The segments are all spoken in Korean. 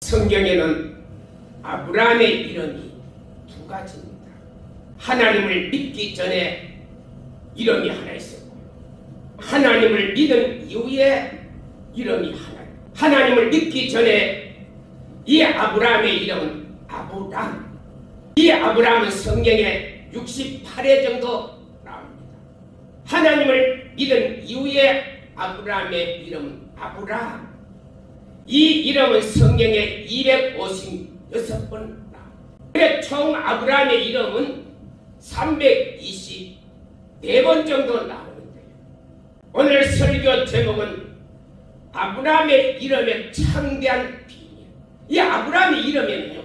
성경에는 아브라함의 이름이 두 가지입니다. 하나님을 믿기 전에 이름이 하나 있었고, 하나님을 믿은 이후에 이름이 하나. 하나님을 믿기 전에 이 아브라함의 이름은 아브람. 이 아브라함은 성경에 68회 정도 나옵니다. 하나님을 믿은 이후에 아브라함의 이름은 아브라함. 이 이름은 성경에 256번 나옵니다. 그래 총 아브라함의 이름은 324번 정도 나오는데, 오늘 설교 제목은 아브라함의 이름의 창대한 비밀. 이 아브라함의 이름에는요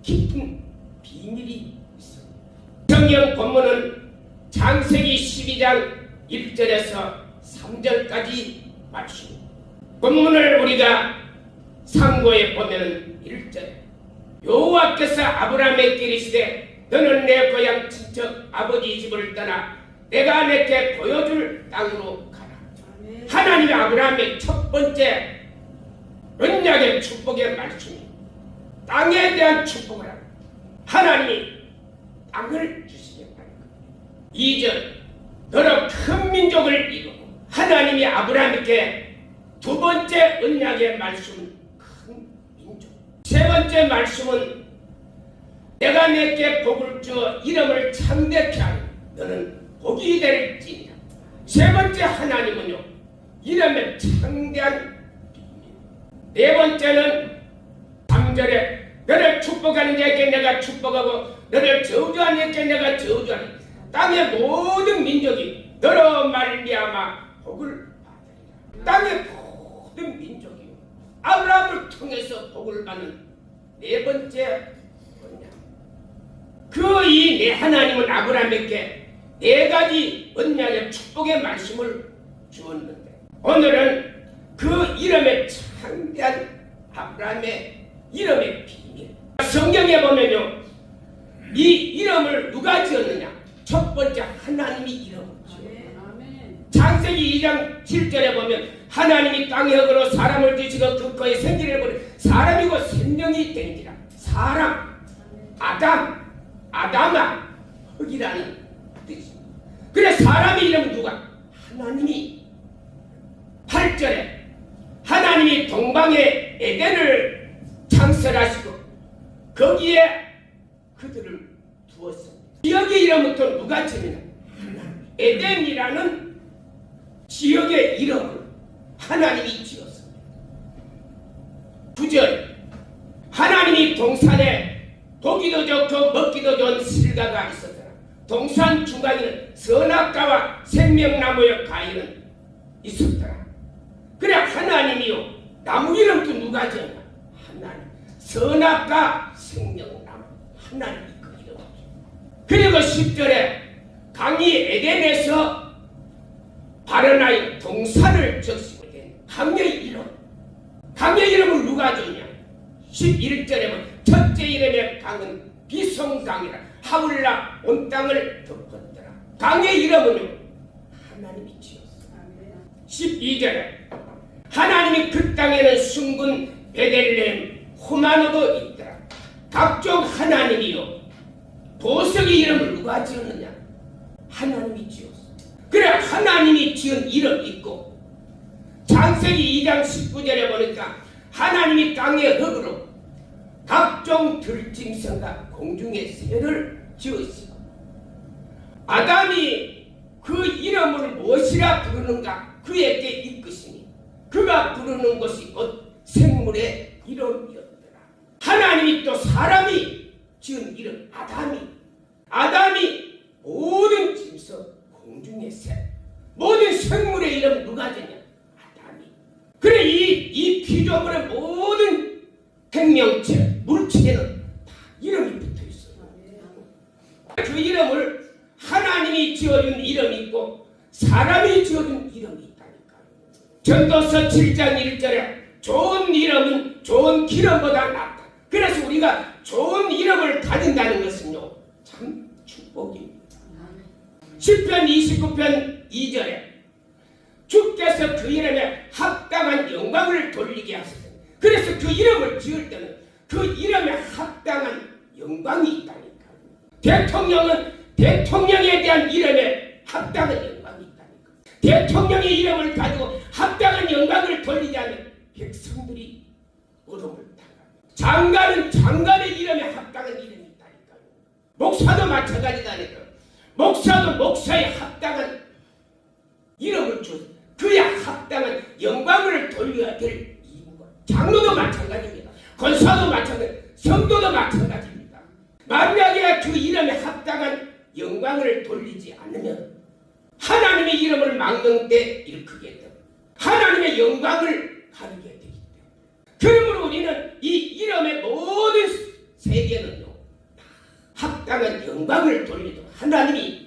깊은 비밀이 있습니다. 성경 본문은 창세기 12장 1절에서 3절까지 말씀입니다. 본문을 우리가 상고에 보면은 1절에 여호와께서 아브라함에게 이르시되 너는 내 고향 친척 아버지 집을 떠나 내가 내게 보여줄 땅으로 가라. 하나님이 아브라함의 첫 번째 언약의 축복의 말씀이 땅에 대한 축복을 하라. 하나님이 땅을 주시겠다는 것. 2절 너로 큰 민족을 이루고, 하나님이 아브라함에게 두 번째 언약의 말씀은 큰 민족. 세 번째 말씀은 내가 내게 복을 주어 이름을 창대케 하리. 너는 복이 될지니라. 세 번째 하나님은요 이름의 창대한 비밀. 네 번째는 3절에 너를 축복하는 자에게 내가 축복하고 너를 저주하는 자에게 내가 저주하리. 땅의 모든 민족이 너로 말미암아 복을 받으리라. 땅의 모든 민족이 아브라함을 통해서 복을 받는 네 번째 언약. 그 이 네 하나님은 아브라함에게 네 가지 언약의 축복의 말씀을 주었는데, 오늘은 그 이름의 창대한 아브라함의 이름의 비밀. 성경에 보면요 이 이름을 누가 지었느냐? 첫 번째 하나님이 이름을 지었어요. 창세기 2장 7절에 보면 하나님이 땅의 흙으로 사람을 지시고 그 코에 생기를 보내 사람이고 생명이 된지라. 사람, 아담아, 흙이라는 뜻입니다. 그래 사람의 이름은 누가? 하나님이. 8절에 하나님이 동방에 에덴을 창설하시고 거기에 그들을 두었습니다. 지역의 이름은 또 누가 지느냐? 하나님. 에덴이라는 지역의 이름을 하나님이 지었습니다. 9절 하나님이 동산에 보기도 좋고 먹기도 좋은 실과가 있었더라. 동산 중간에는 선악과와 생명나무의 과일은 있었더라. 그래 하나님이요 나무 이름도 누가 지었냐? 하나님. 선악과 생명나무 하나님이 그 이름이죠. 그리고 10절에 강이 에덴에서 발원하여 동산을 적시고 된 강의 이름. 강의 이름을 누가 줬냐? 11절에 보면 첫째 이름의 강은 비송강이라 하울라 온 땅을 덮었더라. 강의 이름은 하나님이 지었어. 12절에 하나님이 그 땅에는 숭근 베델레헴 호마노도 있더라. 각종 하나님이요 보석의 이름을 누가 지었느냐? 하나님이 지었어. 그래 하나님이 지은 이름 있고, 창세기 2장 19절에 보니까 하나님이 땅의 흙으로 각종 들짐승과 공중의 새를 지으시고, 아담이 그 이름을 무엇이라 부르는가 그에게 이끄시니 그가 부르는 것이 곧 생물의 이름이었더라. 하나님이 또 사람이 지은 이름 아담이 모든 짐승 공중의 새 모든 생물의 이름 누가 지냐? 아담이. 그래 이 피조물의 모든 생명체 물체에는 다 이름이 붙어있어요. 그 이름을 하나님이 지어준 이름이 있고 사람이 지어준 이름이 있다니까요. 전도서 7장 1절에 좋은 이름은 좋은 기름보다 낫다. 그래서 우리가 좋은 이름을 가진다는 것은요 참 축복입니다. 시편 29편 2절에 주께서 그 이름에 합당한 영광을 돌리게 하소서. 그래서 그 이름을 지을 때는 그 이름에 합당한 영광이 있다니까. 대통령은 대통령에 대한 이름에 합당한 영광이 있다니까. 대통령의 이름을 가지고 합당한 영광을 돌리지 않으면 백성들이 어려움을 당합니다. 장관은 장관의 이름에 합당한 이름이 있다니까요. 목사도 마찬가지다니까. 목사도 목사에 합당한 이름을 줘 그야 합당한 영광을 돌려야 될 이유가. 장로도 마찬가지입니다. 권사도 마찬가지, 성도도 마찬가지입니다. 만약에 그 이름에 합당한 영광을 돌리지 않으면 하나님의 이름을 막는 데 일크게 되고 하나님의 영광을 가리게 되기 때문에, 그러므로 우리는 이 이름의 모든 세계는요 합당한 영광을 돌리도록 하나님이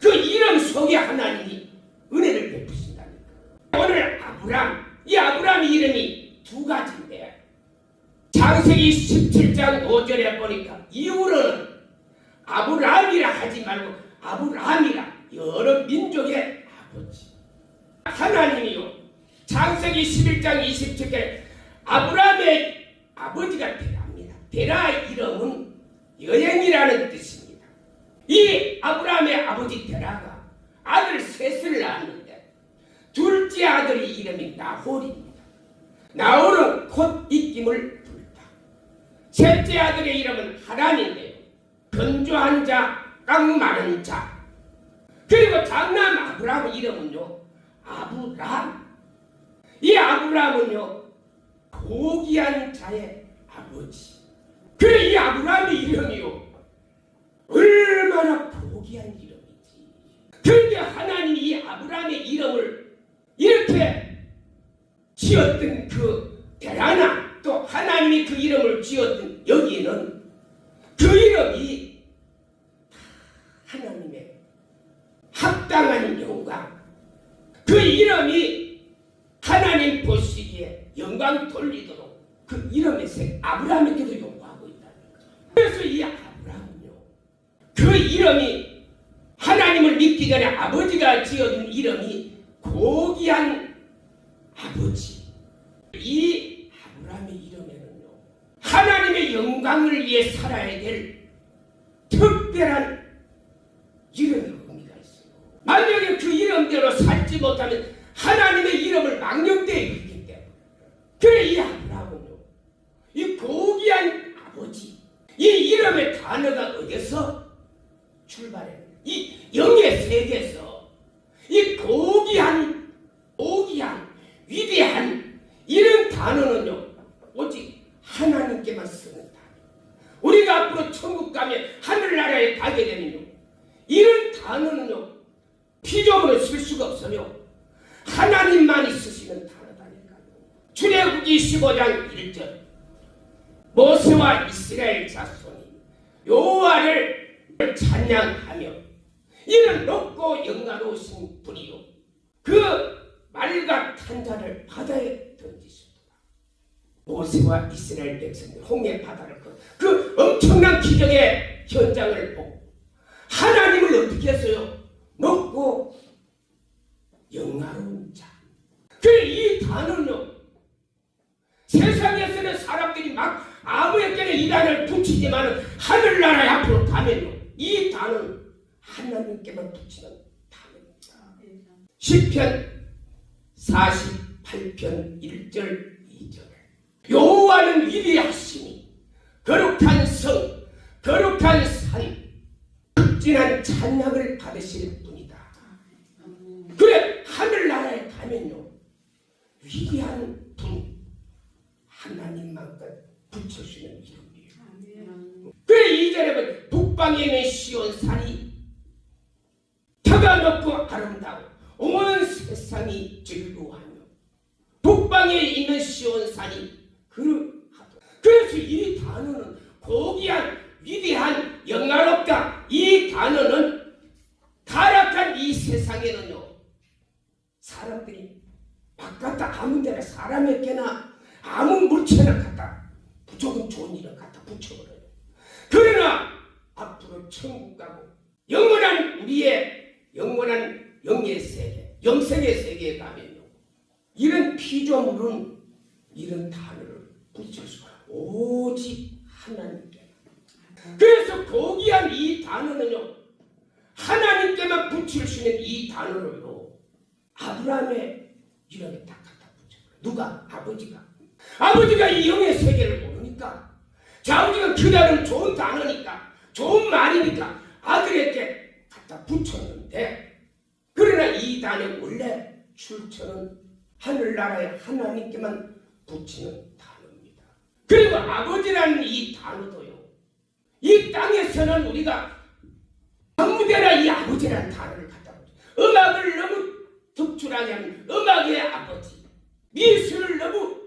그 이름 속에 하나님이 은혜를 베푸신다니까. 오늘 아브람, 이 아브람의 이름이 두 가지인데 창세기 17장 5절에 보니까 이후로는 아브람이라 하지 말고 아브라함이라, 여러 민족의 아버지. 하나님이요 창세기 11장 27절에 아브람의 아버지가 데라입니다. 데라의 이름은 여행이라는 뜻입니다. 이 아브라함의 아버지 데라가 아들 셋을 낳았는데 둘째 아들의 이름이 나홀입니다. 나홀은 곧 입김을 불다. 셋째 아들의 이름은 하란인데요, 건조한 자, 깡마른 자. 그리고 장남 아브라함의 이름은요 아브람. 이 아브람은요 고귀한 자의 아버지. 그래, 이 아브라함의 이름이요 얼마나 고귀한 이름이지. 그런데 하나님이 이 아브라함의 이름을 이렇게 지었던 그 데라나, 또 하나님이 그 이름을 지었던 여기는 그 이름이 하나님의 합당한 영광, 그 이름이 하나님 보시기에 영광 돌리도록 그 이름의 색 아브라함에게도 요구하고 있다는 거예요. 그래서 이 아브라함은요 그 이름이 하나님을 믿기 전에 아버지가 지어준 이름이 고귀한 아버지. 이 아브라함의 이름에는요 하나님의 영광을 위해 살아야 될 특별한 이름의 의미가 있어요. 만약에 그 이름대로 살지 못하면 하나님의 이름을 망령되이 있기 때문에. 그래, 이 아브라함은요 이 고귀한 아버지, 이 이름의 단어가 어디서 출발해요? 이 영의 세계에서 이 고귀한 위대한 이런 단어는요 오직 하나님께만 쓰는 단어. 우리가 앞으로 천국 가면 하늘나라에 가게 되면요 이런 단어는요 피조물은 쓸 수가 없어요. 하나님만이 쓰시는 단어다니까요. 출애굽기 15장 1절 모세와 이스라엘 자손이 여호와를 찬양하며 이는 높고 영광로우신 분이요 그 말과 탄자를 바다에 던지시더라. 모세와 이스라엘 백성들 홍해 바다를 그 엄청난 기적의 현장을 보고 하나님을 어떻게 했어요? 높고 영화로운 자. 그래, 이 단어는요 세상에서는 사람들이 막 아무에게나 이 단어를 붙이지만 하늘나라에 앞으로 가면요 이 단어는 하나님께만 붙이는 단어입니다. 시편 48편 1절 2절 여호와는 위대하시니 거룩한 성 거룩한 산 극진한 찬양을 받으실 분이다. 그래, 하늘나라에 가면요 위대한 분 하나님만큼 붙여주는 이름이에요. 그래, 2절에 보면 북방에 있는 시온산이 터가 높고 아름다워 온 세상이 즐거워하며 북방에 있는 시온산이 그러하도다. 그래서 이 단어는 고귀한 위대한 영광롭다. 이 단어는 타락한 이 세상에는요 사람들이 바깥다 아무 데나 사람에게나 아무 물체나 갖다 무조건 좋은 일을 갖다 붙여버려요. 그러나 앞으로 천국 가고 영원한 우리의 영원한 영의 세계 영생의 세계에 가면요 이런 피조물은 이런 단어를 붙일 수가 오직 하나님께. 그래서 고귀한 이 단어는요, 하나님께만 붙일 수 있는 이 단어를요, 아브라함의 이름에 딱 갖다 붙여요. 누가? 아버지가 이 영의 세계를 모르니까, 아버지가 그날은 좋은 단어니까, 좋은 말이니까 아들에게 갖다 붙였는데, 그러나 이 단어의 원래 출처는 하늘나라의 하나님께만 붙이는 단어입니다. 그리고 아버지라는 이 단어도요, 이 땅에서는 우리가 아무데나 이 아버지라는 단어를 갖다 붙여. 음악을 너무 덕출하게 하면 음악의 아버지, 미술을 너무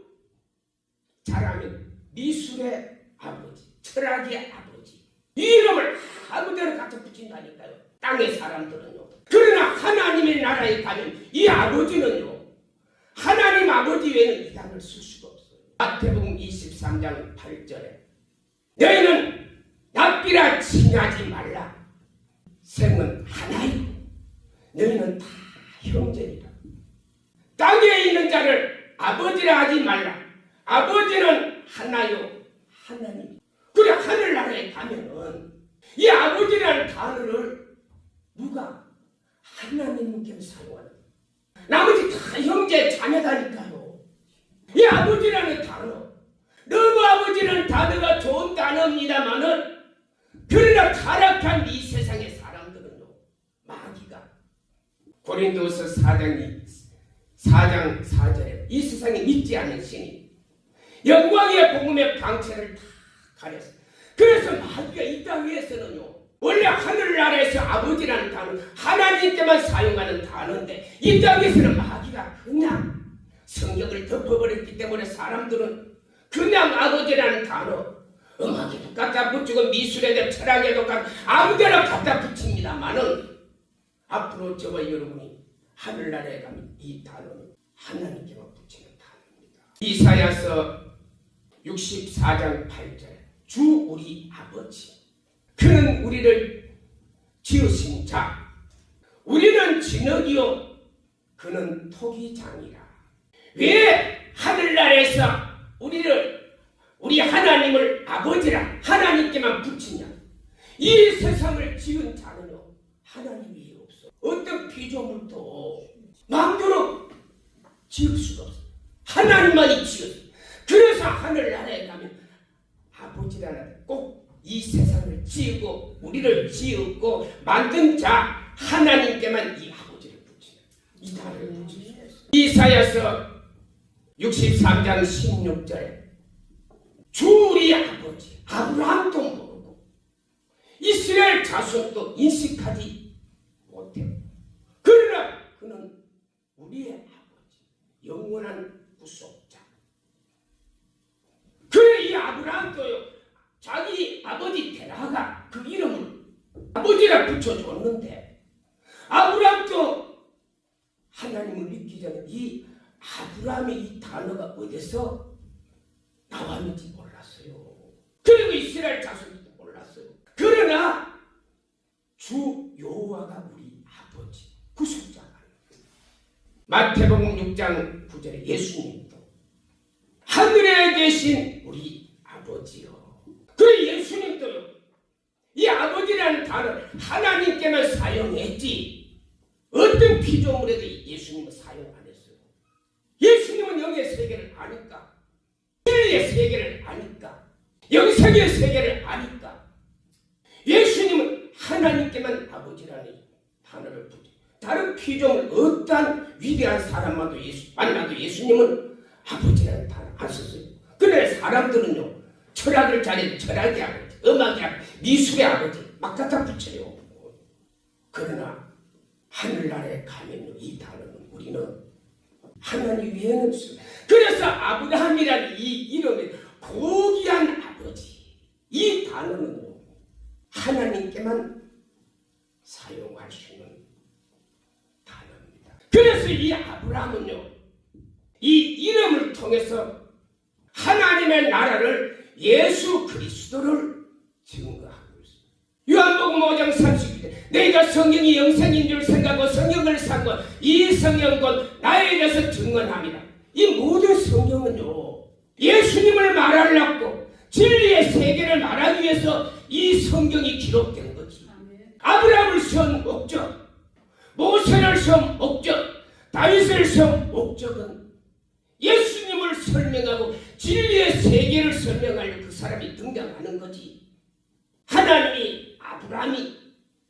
잘하면 미술의 아버지, 철학의 아버지, 이 이름을 아무데나 갖다 붙인다니까요, 땅의 사람들은요. 그러나 하나님의 나라에 가면 이 아버지는요, 하나님 아버지 외에는 이 단어를 쓸 수가 없어요. 마태복음 23장 8절에 너희는 납비라 칭하지 말라. 생은 하나이고 너희는 다 형제니라. 땅에 있는 자를 아버지라 하지 말라. 아버지는 하나요 하나님. 그래 하늘나라에 가면은 이 아버지라는 단어를 누가? 하나님께 사용하는. 나머지 다 형제 자매다니까요. 이 아버지라는 단어, 너무 아버지라는 단어가 좋은 단어입니다만은, 그러나 타락한 이 세상의 사람들은요, 마귀가 고린도서 4장 4절에 이 세상에 믿지 않는 신이 영광의 복음의 방체를 다 가렸어요. 그래서 마귀가 이 땅 위에서는요, 원래 하늘나라에서 아버지라는 단어, 하나님께만 사용하는 단어인데, 이 땅에서는 마귀가 그냥 성경을 덮어버렸기 때문에 사람들은 그냥 아버지라는 단어, 음악에도 갖다 붙이고 미술에도 철학에도 아무데나 갖다 붙입니다만은, 앞으로 저와 여러분이 하늘나라에 가면 이 단어는 하나님께만 붙이는 단어입니다. 이사야서 64장 8절, 주 우리 아버지, 그는 우리를 지으신 자, 우리는 진흙이요 그는 토기장이라. 왜 하늘나라에서 우리 하나님을 아버지라 하나님께만 붙이냐? 이 세상을 지은 자는요, 하나님이 없어. 어떤 피조물도 마음대로 지을 수가 없어. 하나님만이 지었어. 그래서 하늘나라에 가면 아버지라는 꼭 이 세상을 지으고 우리를 지었고 만든 자 하나님께만 이 아버지를 붙이는, 이 단어를 붙일 수 있어요. 이사야서 63장 16절에 주 우리 아버지, 아브라함도 모르고 이스라엘 자손도 인식하지 못해요. 그러나 그는 우리의 아버지, 영원한 구속자. 그래 이 아브라함도요, 자기 아버지 테라가 그 이름을 아버지라 붙여줬는데, 아브라함도 하나님을 믿기 전에 이 아브라함의 이 단어가 어디서 나왔는지 몰랐어요. 그리고 이스라엘 자손도 몰랐어요. 그러나 주 여호와가 우리 아버지, 구속자가. 마태복음 6장 9절에 예수님도 하늘에 계신 우리 아버지요. 그래 예수님도요, 이 아버지라는 단어를 하나님께만 사용했지 어떤 피조물에도 예수님은 사용 안 했어요. 예수님은 영의 세계를 아니까, 진리의 세계를 아니까, 영생의 세계를 아니까 예수님은 하나님께만 아버지라는 단어를 붙여. 다른 피조물 어떠한 위대한 사람만도 만나도 예수님은 아버지라는 단어 안 썼어요. 그런데 사람들은요, 철학을 잘해도 철학의 아버지, 음악의 아버지, 미술의 아버지 막 갖다 붙여요. 그러나 하늘나라에 가면 이 단어는 우리는 하나님 위에는 없습니다. 그래서 아브라함이라는 이 이름의 고귀한 아버지, 이 단어는요, 하나님께만 사용할 수 있는 단어입니다. 그래서 이 아브라함은요, 이 이름을 통해서 하나님의 나라를, 예수 그리스도를 증거하고 있습니다. 요한복음 5장 30절, 내가 성경이 영생인 줄 생각하고 성경을 사고 이 성경은 나에 대해서 증언합니다. 이 모든 성경은요, 예수님을 말하려고 진리의 세계를 말하기 위해서 이 성경이 기록된 거지. 아브라함을 세운 목적, 모세를 세운 목적, 다윗을 세운 목적은 예수님을 설명하고 진리의 세계를 설명하려 그 사람이 등장하는 거지. 하나님이 아브라함이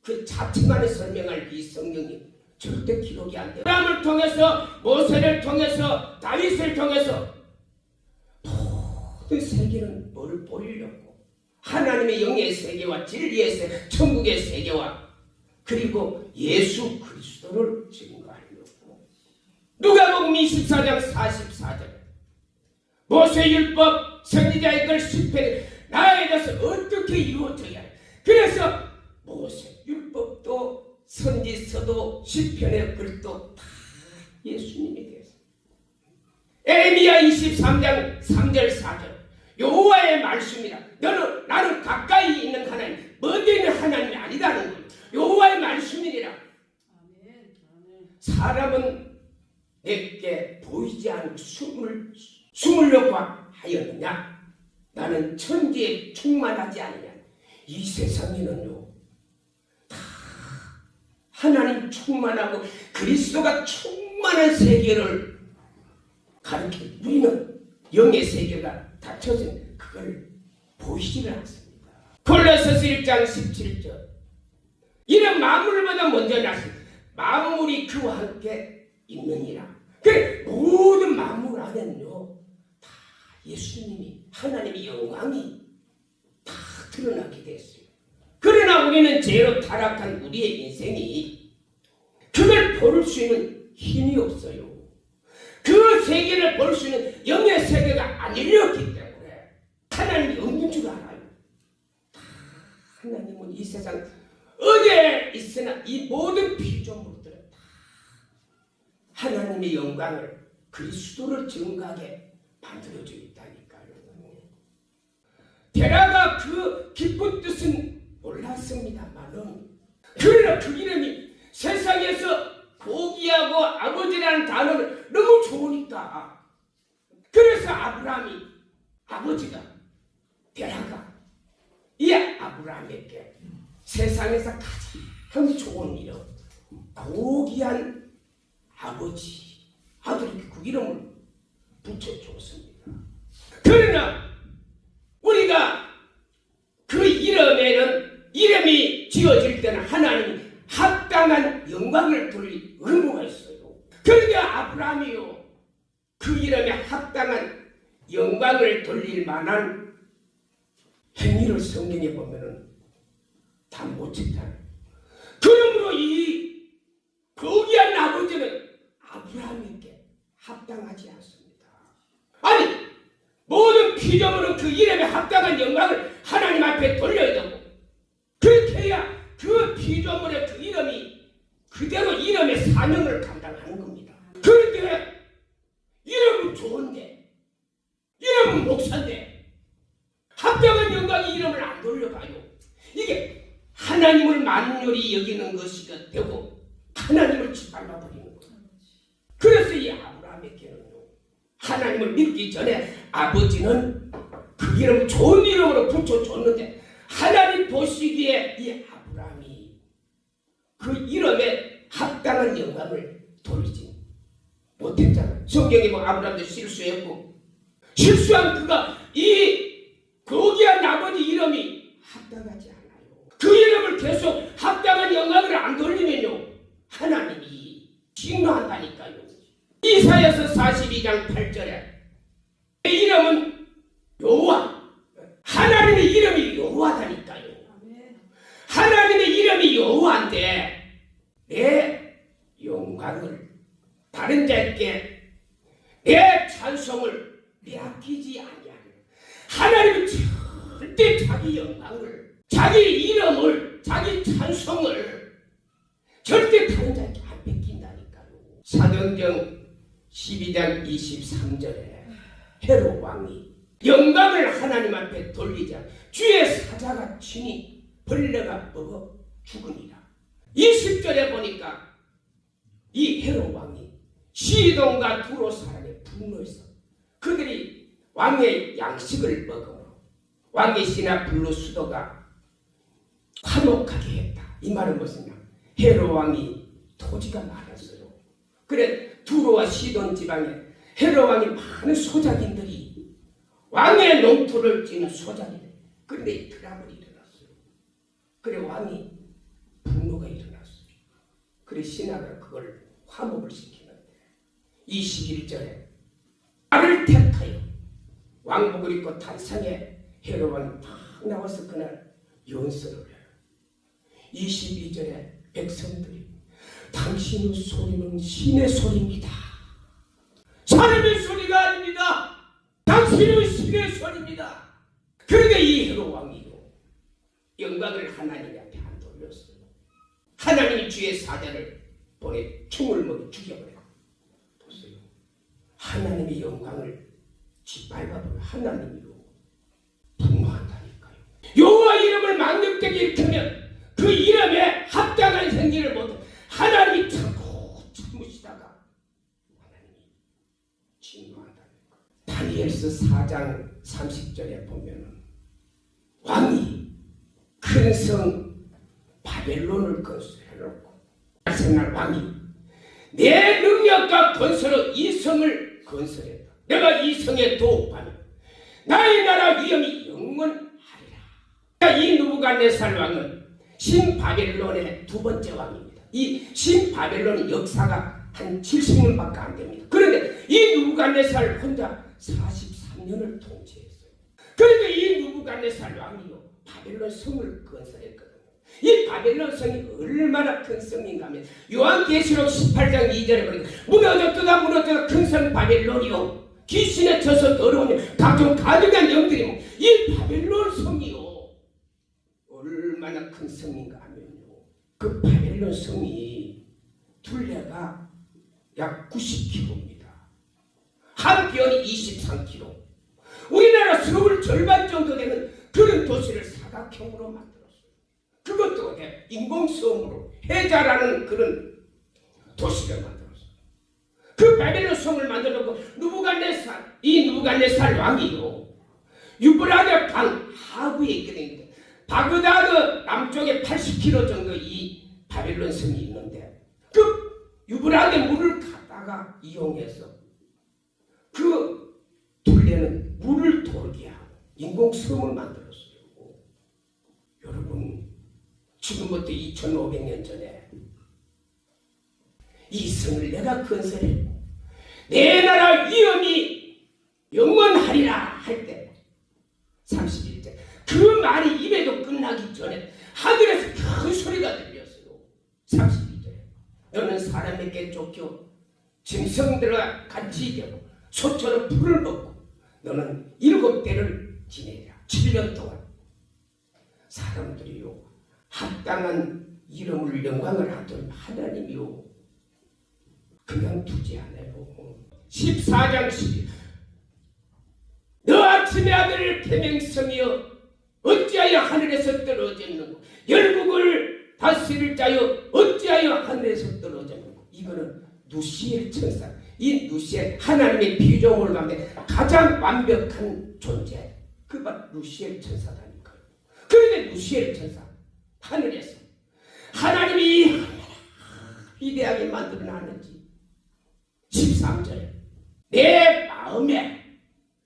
그 자체만을 설명할 이 성경이 절대 기록이 안 돼요. 아브라함을 통해서, 모세를 통해서, 다윗을 통해서 모든 세계는 뭘 보이려고? 하나님의 영의 세계와 진리의 세계, 천국의 세계와 그리고 예수 그리스도를 증거하려고. 누가복음 24장 44절 모세율법 선지자의 글 시편 나에 대해서 어떻게 이루어져야 해. 그래서 모세율법도 선지서도 시편의 글도 다 예수님에 대해서. 에레미야 23장 3절 4절 여호와의 말씀이라. 나는 가까이 있는 하나님, 먼데 있는 하나님이 아니다는 거예요. 여호와의 말씀이라. 사람은 내게 보이지 않고 숨으려고 하였느냐? 나는 천지에 충만하지 않느냐? 이 세상에는요 다 하나님 충만하고 그리스도가 충만한 세계를 가르쳐. 우리는 영의 세계가 닫혀진 그걸 보이지를 않습니다. 골로새서 1장 17절 이는 만물보다 먼저 나신 만물이 그와 함께 있느니라. 그래 모든 만물 안에는요 다 예수님이 하나님의 영광이 다 드러나게 됐어요. 그러나 우리는 죄로 타락한 우리의 인생이 그걸 볼 수 있는 힘이 없어요. 그 세계를 볼 수 있는 영의 세계가 아니었기 때문에 하나님이 없는 줄 알아요. 하나님은 이 세상 어디에 있으나 이 모든 피조물들은 다 하나님의 영광을 그리스도를 증거하게 만들어져 있다니까요. 데라가 그 깊은 뜻은 몰랐습니다만은 그러나 그 이름이 세상에서 고기하고 아버지라는 단어를 너무 좋으니까 그래서 아브라함이 아버지가 데라가 이 아브라함에게 세상에서 가장 좋은 이름 고귀한 아버지 아들에게 그 이름을 붙여줬습니다. 그러나 우리가 그 이름이 지어질 때는 하나님이 합당한 영광을 돌릴 의무가 있어요. 그러니까 아브라함이요 그 이름에 합당한 영광을 돌릴 만한 행위를 성경에 보면은 다 못했다. 그러므로 이 거기한 아버지는 아브라함에게 합당하지 않습니다. 아니 모든 피조물은 그 이름에 합당한 영광을 하나님 앞에 돌려야 되고 그렇게 해야 그 피조물의 그 이름이 그대로 이름의 사명을 감당하는 겁니다. 그런데 이름은 좋은데 이름은 목사인데 합당한 영광이 이름을 안 돌려가요. 이게 하나님을 만연히 여기는 것이 되고 하나님을 짓밟아 버리는 거예요. 그래서 이 아브라함에게는요 하나님을 믿기 전에 아버지는 그 이름 좋은 이름으로 붙여줬는데 하나님 보시기에 이 아브라함이 그 이름에 합당한 영광을 돌리지 못했잖아요. 성경에 뭐 아브라함도 실수했고 실수한 그가 이 거기한 아버지 이름이 합당하지 않아요. 그 이름을 계속 합당한 영광을 안 돌리면요 하나님이 진노한다니까요. 이사야서 42장 8절에 내 이름은 여호와 하나님의 이름이 여호와다니까요. 하나님의 이름이 여호와인데 내 영광을 다른 자에게 내 찬송을 빼앗기지 아니하는 하나님은 절대 자기 영광을 자기 이름을 자기 찬송을 절대 다른 자에게 안 뺏긴다니까요. 사도행전 12장 23절에 헤롯 왕이 영광을 하나님 앞에 돌리자 주의 사자가 친히 벌레가 먹어 죽으니라. 20절에 보니까 이 헤롯 왕이 시돈과 두로 사람의 분노에서 그들이 왕의 양식을 먹음으로 왕의 신하 블루수도가 화목하게 했다. 이 말은 무엇이냐? 헤롯 왕이 토지가 많았어요. 그래 두로와 시돈 지방에 헤롯 왕이 많은 소작인들이 왕의 농토를 지는 소작이래. 그런데 이 트러블이 일어났어요. 그래 왕이 분노가 일어났어요. 그래 신하가 그걸 화목을 시키는데 21절에 나를 택하여 왕복을 입고 단상에 헤롯 왕이 딱 나와서 그날 연설을 해요. 22절에 백성들이 당신의 소리는 신의 소리입니다. 사람의 소리가 아닙니다. 당신의 신의 소리입니다. 그러니까 이 헤롯 왕이요 영광을 하나님 앞에 안 돌렸어요. 하나님이 주의 사자를 보내 총을 먹여 죽여버려요. 보세요. 하나님의 영광을 짓밟아버려. 하나님이요 분노한다니까요. 여호와 이름을 망령되게 일으키면 그 이름에 합당한 행위를 못해 하나님이 참으시다가 하나님이 진노한다니까. 다니엘서 4장 30절에 보면은 왕이 큰 성 바벨론을 건설해놓고 생날 왕이 내 능력과 건설로 이 성을 건설했다. 내가 이 성에 도읍하며 나의 나라 위엄이 영원하리라. 이 느부갓네살 왕은 신바벨론의 두 번째 왕입니다. 이 신바벨론의 역사가 한 70년밖에 안 됩니다. 그런데 이 느부갓네살 혼자 43년을 통치했어요. 그런데 이 느부갓네살 왕이요 바벨론 성을 건설했거든요. 이 바벨론 성이 얼마나 큰 성인가 하면 요한계시록 18장 2절에 보니까 무너졌다 큰 성 바벨론이요 귀신에 져서 더러운 각종 가증한 영들이 이 바벨론 성이요 얼마나 큰 성인가 하면요 그 바벨론 성이 둘레가 약 90km입니다. 한 변이 23km. 우리나라 서울 절반 정도 되는 그런 도시를 사각형으로 만들었어요. 그것도 인공섬으로 해자라는 그런 도시를 만들었어요. 그 바벨론 성을 만들어놓고 이 느부갓네살 왕이요 유브라데 강 하구에 있거든요. 바그다드 남쪽에 80km 정도 이 바벨론 성이 있는데 그 유브라데 물을 갖다가 이용해서 그 둘레는 물을 돌게 하고 인공섬을 만들었어요. 여러분 지금부터 2500년 전에 이 성을 내가 건설했고 내 나라 위엄이 영원하리라 할 때 31절 그 말이 입에도 끝나기 전에 하늘에서 큰 소리가 들렸어요. 32절에 너는 사람에게 쫓겨 짐승들과 같이 되고 소처럼 풀을 먹고 너는 7대를 지내리라. 7년 동안 사람들이요 합당한 이름을 영광을 하던 하나님이요 그냥 두지 않아요. 14장 12 너 아침의 아들 계명성이여 어찌하여 하늘에서 떨어졌는고 열국을 다스릴 자여 어찌하여 하늘에서 떨어졌는고. 이거는 누시엘 천사 이 누시엘 하나님의 피조물 가운데 가장 완벽한 존재 그가 누시엘 천사다니까요. 그런데 누시엘 천사 하늘에서 하나님이 위대하게 만들어놨는지 13절에 내 마음에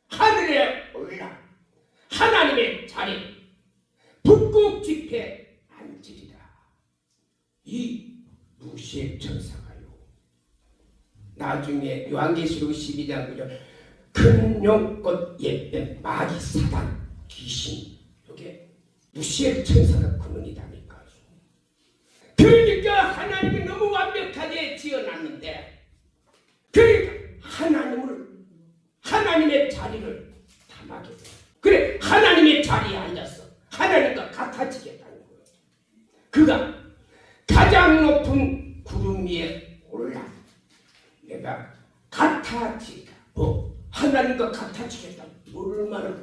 하늘에 올라 하나님의 자리 북극 짚에 앉으리라. 이 누시엘 천사가요 나중에 요한계시록 12장 9절 큰 용꽃 예뱀 마귀 사단 귀신 이게 누시엘 천사가 근원이다니까요. 그러니까 하나님이 너무 완벽하게 지어놨는데 그러니까 하나님의 자리를 탐하게 돼. 그래 하나님의 자리에 앉아서 하나님과 같아지겠다는 거예요. 그가 가장 높은 구름 위에 올라 내가 같아지다. 하나님과 같아지겠다. 얼마나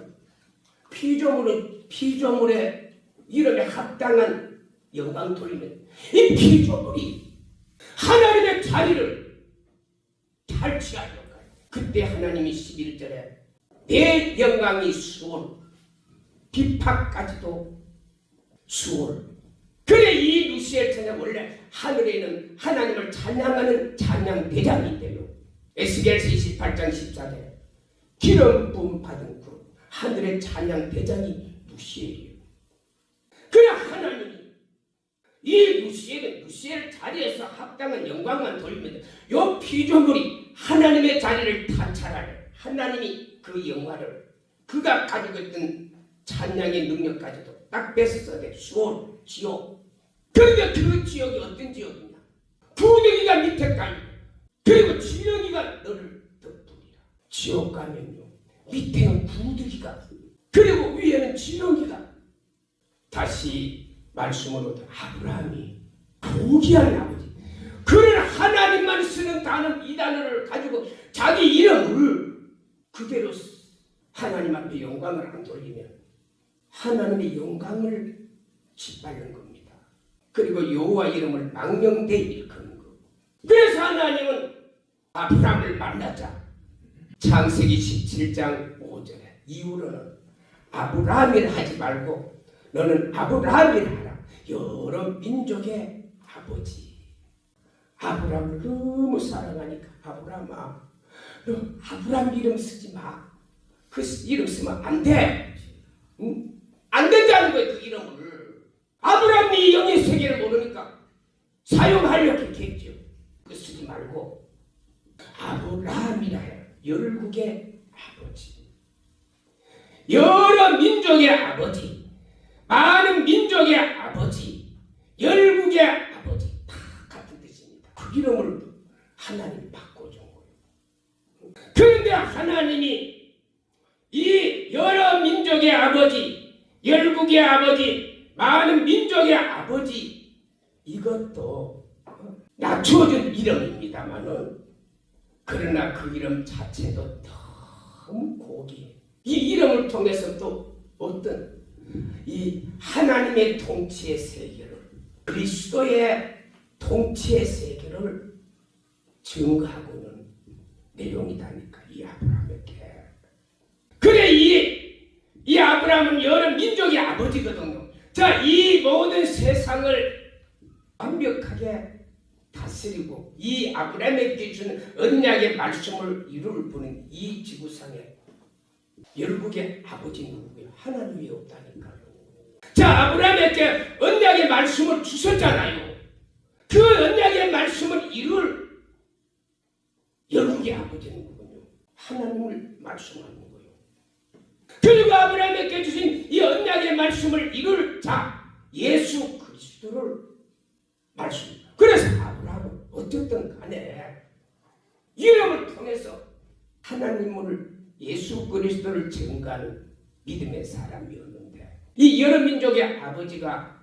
피조물의 이름에 합당한 영광 돌리면 이 피조물이 하나님의 자리를 탈취하려고 해요. 그때 하나님이 11절에 내 영광이 수월, 비팍까지도 수월. 그래 이 루시엘 천사는 원래 하늘에는 하나님을 찬양하는 찬양 대장인데요. 에스겔서 28장 14절 기름 부음 받은 그룹 하늘의 찬양 대장이 루시엘이에요. 그래 하나님이 이 루시엘 자리에서 합당한 영광만 돌리면 요 피조물이 하나님의 자리를 탄찰하는 하나님이 그 영광을 그가 가지고 있던 찬양의 능력까지도 딱 뺏어서 돼. 수월, 지옥. 그런데 그 지옥이 어떤 지옥이냐? 구덩이가 밑에 깔리고 그리고 지렁이가 너를 덮으리라. 지옥 가면요 밑에는 구덩이가 그리고 위에는 지렁이가. 다시 말씀으로 아브라함이 고귀한 아버지 그런 하나님만 쓰는 단어 이 단어를 가지고 자기 이름을 그대로 하나님 앞에 영광을 안 돌리면 하나님의 영광을 짓밟는 겁니다. 그리고 여호와 이름을 망령되이 일컫는 거. 그래서 하나님은 아브라함을 만나자 창세기 17장 5절에 이후로는 아브라함이라 하지 말고 너는 아브라함이라 하라. 여러 민족의 아버지. 아브라함을 너무 사랑하니까 아브라함아 너 아브라함 이름 쓰지 마. 그 이름 쓰면 안 돼. 응? 안 된다는 거예요. 그 이름을. 아브라함이 영의 세계를 모르니까 사용하려고 했겠죠. 그 쓰지 말고 아브라함이라 해요. 열국의 아버지. 여러 민족의 아버지. 많은 민족의 아버지. 열국의 아버지. 다 같은 뜻입니다. 그 이름을 하나님이 바꿔준 거예요. 그런데 하나님이 이 여러 민족의 아버지 열국의 아버지, 많은 민족의 아버지 이것도 낮춰준 이름입니다만은 그러나 그 이름 자체도 너무 고귀해. 이 이름을 통해서 또 어떤 이 하나님의 통치의 세계를 그리스도의 통치의 세계를 증거하고는 내용이다니까 이 아브라함에게. 그래 이 아브라함은 여러 민족의 아버지거든요. 자, 이 모든 세상을 완벽하게 다스리고 이 아브라함에게 주는 언약의 말씀을 이룰 분은 이 지구상에 열국의 아버지 누구예요? 하나님이 없다니까요. 자, 아브라함에게 언약의 말씀을 주셨잖아요. 그 언약의 말씀을 이룰 열국의 아버지 누구군요? 하나님을 말씀하는 거예요. 그리고 아브라함에게 주신 이 언약의 말씀을 이룰 자 예수 그리스도를 말씀. 그래서 아브라함은 어쨌든 간에 이름을 통해서 하나님을 예수 그리스도를 증거하는 믿음의 사람이었는데 이 여러 민족의 아버지가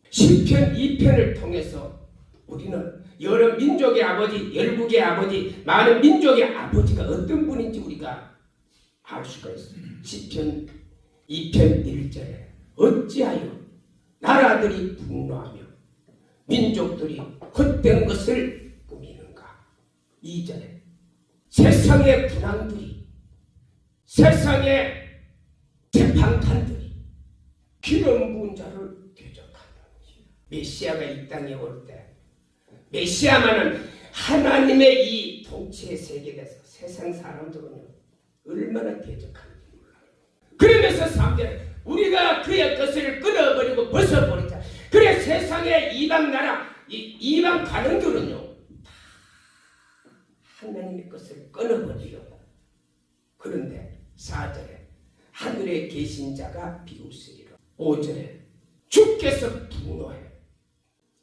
시편 2편을 통해서 우리는 여러 민족의 아버지, 열국의 아버지, 많은 민족의 아버지가 어떤 분인지 우리가 알 수가 있어요. 시편 2편 1절에 어찌하여 나라들이 분노하며 민족들이 헛된 것을 꾸미는가. 2절에 세상의 군왕들이 세상의 재판관들이 기름 부은 자를 대적한다. 메시아가 이 땅에 올 때 메시아만은 하나님의 이 통치의 세계에서 세상 사람들은요 얼마나 대적하는지 몰라요. 그러면서 3절에 우리가 그의 것을 끊어버리고 벗어버리자. 그래 세상의 이방 나라 이방 가는들은요 하나님의 것을 끊어버리려고. 그런데 4절에 하늘에 계신 자가 비웃으리라. 5절에 주께서 분노해.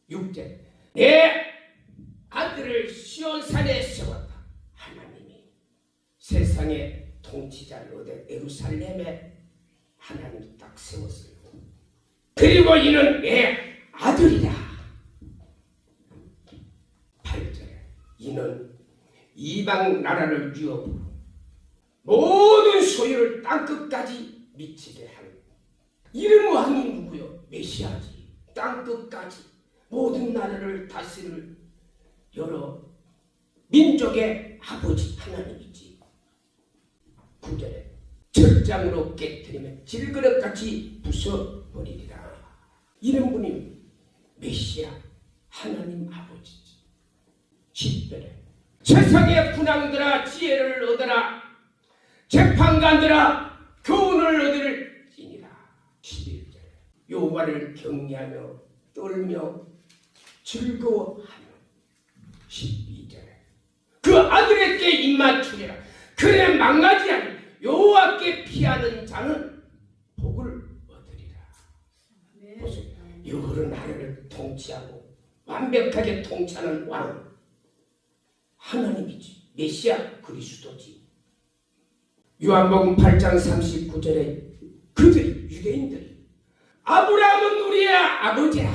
6절에 내 아들을 시온산에 세웠다. 하나님이 세상의 통치자를 얻어 예루살렘에 하나님이 딱 세웠어요. 그리고 이는 내 아들이다. 8절에 이는 이방 나라를 유업으로 모든 소유를 땅끝까지 미치게 하는. 이런 왕이 누구요? 메시아지. 땅끝까지 모든 나라를 다스릴 여러 민족의 아버지 하나님이지. 9절에 철장으로 깨뜨리면 질그릇같이 부숴버리리라. 이런 분이 메시아 하나님 아버지지. 10절에 세상의 군왕들아 지혜를 얻어라. 재판관들아 교훈을 얻을지니라. 11절에 여호와를 경외하며 떨며 즐거워하며. 12절에 그 아들에게 입맞추리라. 그래 망하지 않으 여호와께 피하는 자는 복을 얻으리라. 보세요. 여러 나라를 통치하고 완벽하게 통치하는 왕 하나님이지. 메시아 그리스도지. 요한복음 8장 39절에 그들이 유대인들이 아브라함은 우리의 아버지라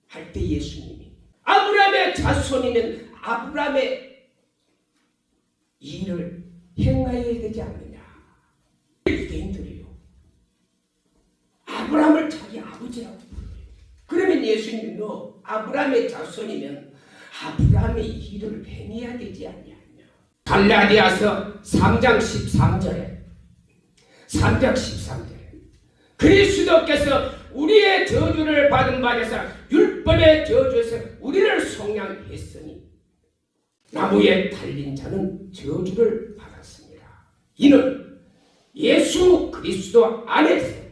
할 때 예수님이 아브라함의 자손이면 아브라함의 일을 행하여야 되지 않느냐. 유대인들이요. 아브라함을 자기 아버지라고 불러요. 그러면 예수님이 너 아브라함의 자손이면 아브라함의 일을 행해야 되지 않냐. 갈라디아서 3장 13절에 그리스도께서 우리의 저주를 받은 바에서 율법의 저주에서 우리를 속량했으니 나무에 달린 자는 저주를 받았습니다. 이는 예수 그리스도 안에서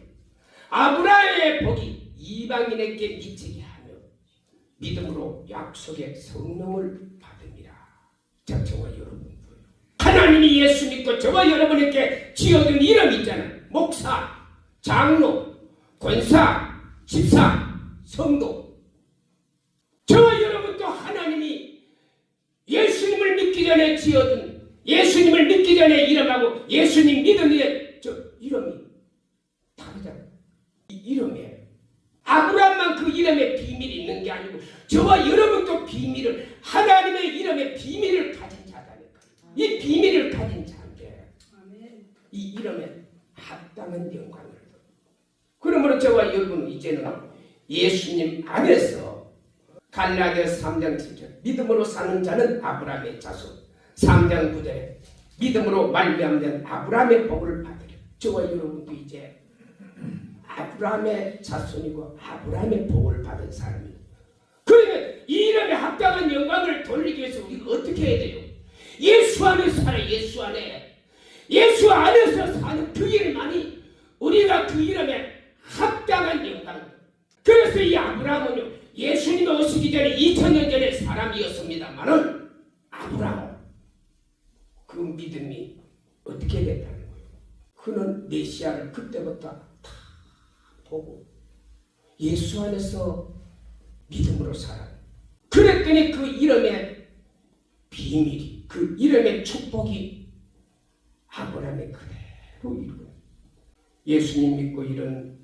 아브라함의 복이 이방인에게 미치게 하며 믿음으로 약속의 성령을 받습니다. 자, 저와 여러분, 하나님이 예수 믿고 저와 여러분에게 지어준 이름 있잖아요. 목사, 장로, 권사, 집사, 성도. 저와 여러분도 하나님이 예수님을 믿기 전에 지어준, 예수님을 믿기 전에 이름하고 예수님 믿은 뒤에 저 이름이 다르잖아요. 이 이름에 아브라함만 그 이름에 비밀이 있는 게 아니고 저와 여러분도 비밀을, 하나님의 이름에 비밀을 가진 자다니까. 이 비밀을 가진 자인데 이 이름에 합당한 영광을. 그러므로 저와 여러분은 이제는 예수님 안에서 갈라디아서 3장 7절 믿음으로 사는 자는 아브라함의 자손, 3장 9절에 믿음으로 말미암는 아브라함의 복을 받으려. 저와 여러분도 이제 아브라함의 자손이고 아브라함의 복을 받은 사람이에요. 그러면 이 이름에 합당한 영광을 돌리기 위해서 우리가 어떻게 해야 돼요? 예수 안에 살아. 예수 안에, 예수 안에서 사는 그 일만이 우리가 그 이름에 합당한 영광. 그래서 이 아브라함은요, 예수님이 오시기 전에 2000년 전에 사람이었습니다만은 아브라함 그 믿음이 어떻게 됐다는 거예요? 그는 메시아를 그때부터 다 보고 예수 안에서 믿음으로 살아. 그랬더니 그 이름의 비밀이, 그 이름의 축복이 아브라함의 그대로 이루어요. 예수님 믿고 이런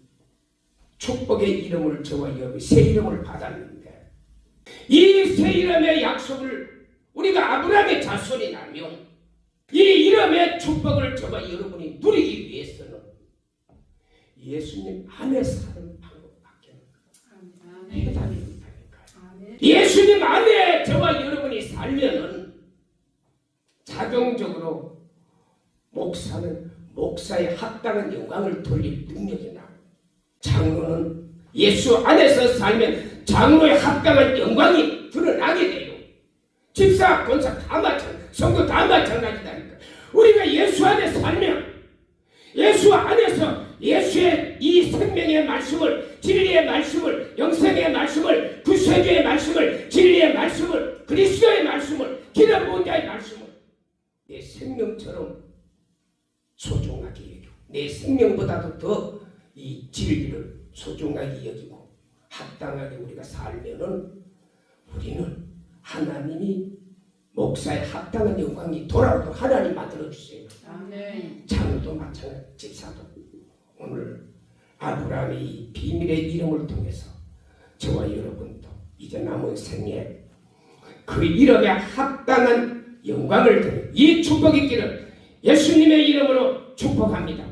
축복의 이름을 저와 여러분이 새 이름을 받았는데 이 새 이름의 약속을 우리가 아브라함의 자손이라면 이 이름의 축복을 저와 여러분이 누리기 위해서는 예수님 안에 사는 방법밖에 해답이 없다니까요. 예수님 안에 저와 여러분이 살면은 자동적으로 목사는 목사의 합당한 영광을 돌릴 능력이 나고, 장로는 예수 안에서 살면 장로의 합당한 영광이 드러나게 돼요. 집사, 권사 다 마찬가지, 성도 다 마찬가지다니까. 우리가 예수 안에 살면 예수 안에서 예수의 이 생명의 말씀을, 진리의 말씀을, 영생의 말씀을, 구세주의 말씀을, 진리의 말씀을, 그리스도의 말씀을, 기름 부은 자의 말씀을 내 생명처럼 소중하게 여기고 내 생명보다도 더 이 진리를 소중하게 여기고 합당하게 우리가 살면은 우리는 하나님이 목사의 합당한 영광이 돌아오도록 하나님 만들어주세요. 장로도 마찬가지, 집사도. 오늘 아브라함의 이 비밀의 이름을 통해서 저와 여러분도 이제 남은 생에 그 이름에 합당한 영광을 드는 이 축복 있기를 예수님의 이름으로 축복합니다.